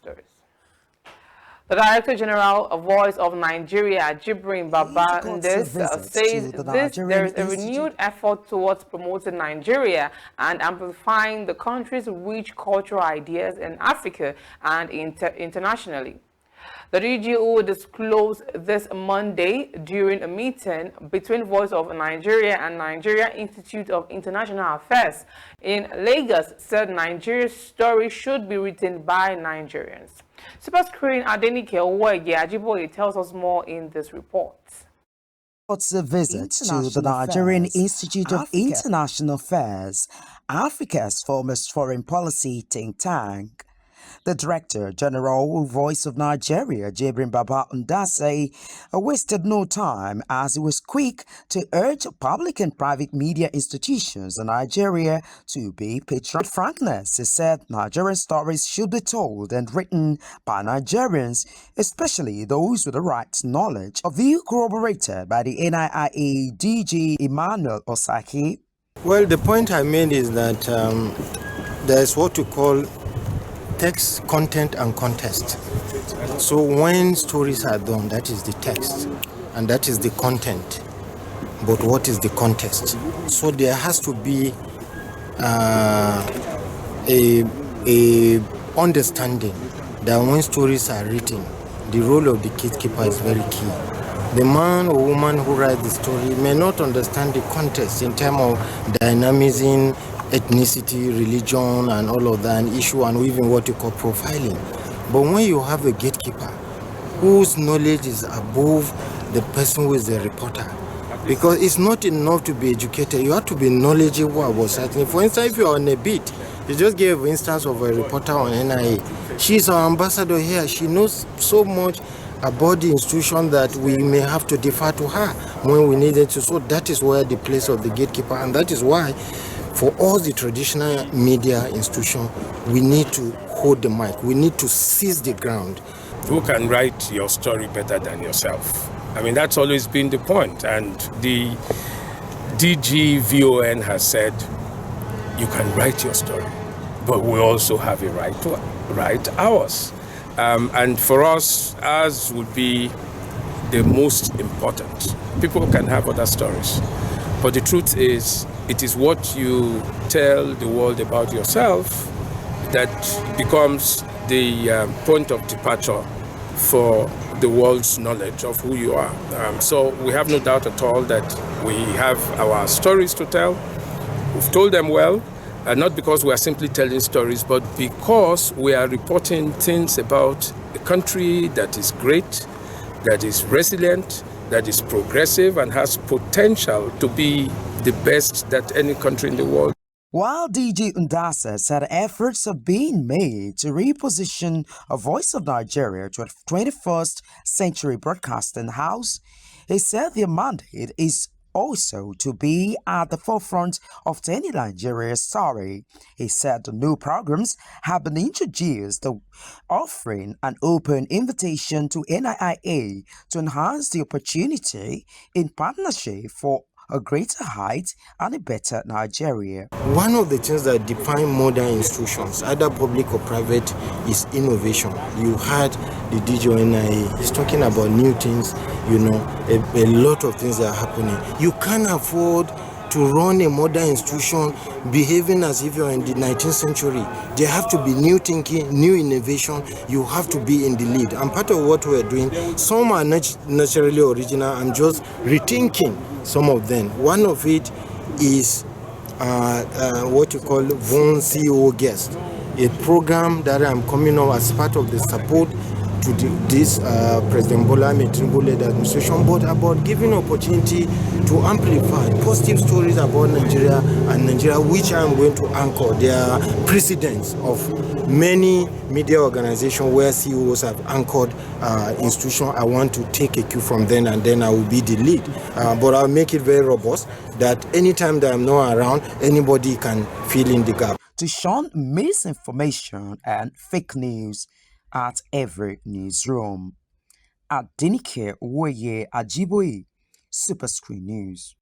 stories. The Director General of Voice of Nigeria, Jibrin Baba says there is a renewed effort towards promoting Nigeria and amplifying the country's rich cultural ideas in Africa and internationally. The DGO disclosed this Monday during a meeting between Voice of Nigeria and Nigeria Institute of International Affairs in Lagos, said Nigeria's story should be written by Nigerians. Super Screen Adenike Owoye Ajiboye tells us more in this report. It's a visit to the Nigerian Institute of International Affairs, Africa's foremost foreign policy think tank. The Director General of Voice of Nigeria, Jibrin Baba Ndase, wasted no time as he was quick to urge public and private media institutions in Nigeria to be patriotic. Frankness, he said Nigerian stories should be told and written by Nigerians, especially those with the right knowledge. A view corroborated by the NIIA DG Emmanuel Osaki. Well, the point I made is that there's what you call text, content, and context. So when stories are done, that is the text, and that is the content. But what is the context? So there has to be a understanding that when stories are written, the role of the gatekeeper is very key. The man or woman who writes the story may not understand the context in terms of dynamism, ethnicity, religion, and all of that, an issue, and even what you call profiling. But when you have a gatekeeper whose knowledge is above the person who is the reporter, because it's not enough to be educated, you have to be knowledgeable about something. For instance, if you're on a beat, you just gave an instance of a reporter on NIA. She's our ambassador here. She knows so much about the institution that we may have to defer to her when we need it to. So that is where the place of the gatekeeper, and that is why for all the traditional media institutions, we need to hold the mic. We need to seize the ground. Who can write your story better than yourself? I mean, that's always been the point. And the DGVON has said, you can write your story, but we also have a right to write ours. And for us, ours would be the most important. People can have other stories, but the truth is, it is what you tell the world about yourself that becomes the point of departure for the world's knowledge of who you are. So we have no doubt at all that we have our stories to tell. We've told them well, not because we are simply telling stories, but because we are reporting things about a country that is great, that is resilient, that is progressive, and has potential to be the best that any country in the world. While DG Ndase said efforts are being made to reposition a Voice of Nigeria to a 21st century broadcasting house, he said their mandate is also to be at the forefront of telling Nigeria's story. He said the new programs have been introduced, offering an open invitation to NIIA to enhance the opportunity in partnership for a greater height and a better Nigeria. One of the things that define modern institutions, either public or private, is innovation. You had the DGONIA, he's talking about new things, you know, a lot of things that are happening. You can't afford to run a modern institution behaving as if you're in the 19th century. There have to be new thinking, new innovation. You have to be in the lead. And part of what we're doing, some are naturally original. I'm just rethinking some of them. One of it is what you call Von CEO Guest, a program that I'm coming up as part of the support to this President Bola Ahmed Tinubu-led administration, but about giving opportunity to amplify positive stories about Nigeria and Nigeria, which I'm going to anchor. There are precedents of many media organizations where CEOs have anchored institutions. I want to take a cue from them, and then I will be the lead. But I'll make it very robust that anytime that I'm not around, anybody can fill in the gap. To shun misinformation and fake news at every newsroom. Adenike Owoye Ajiboye, Super Screen News.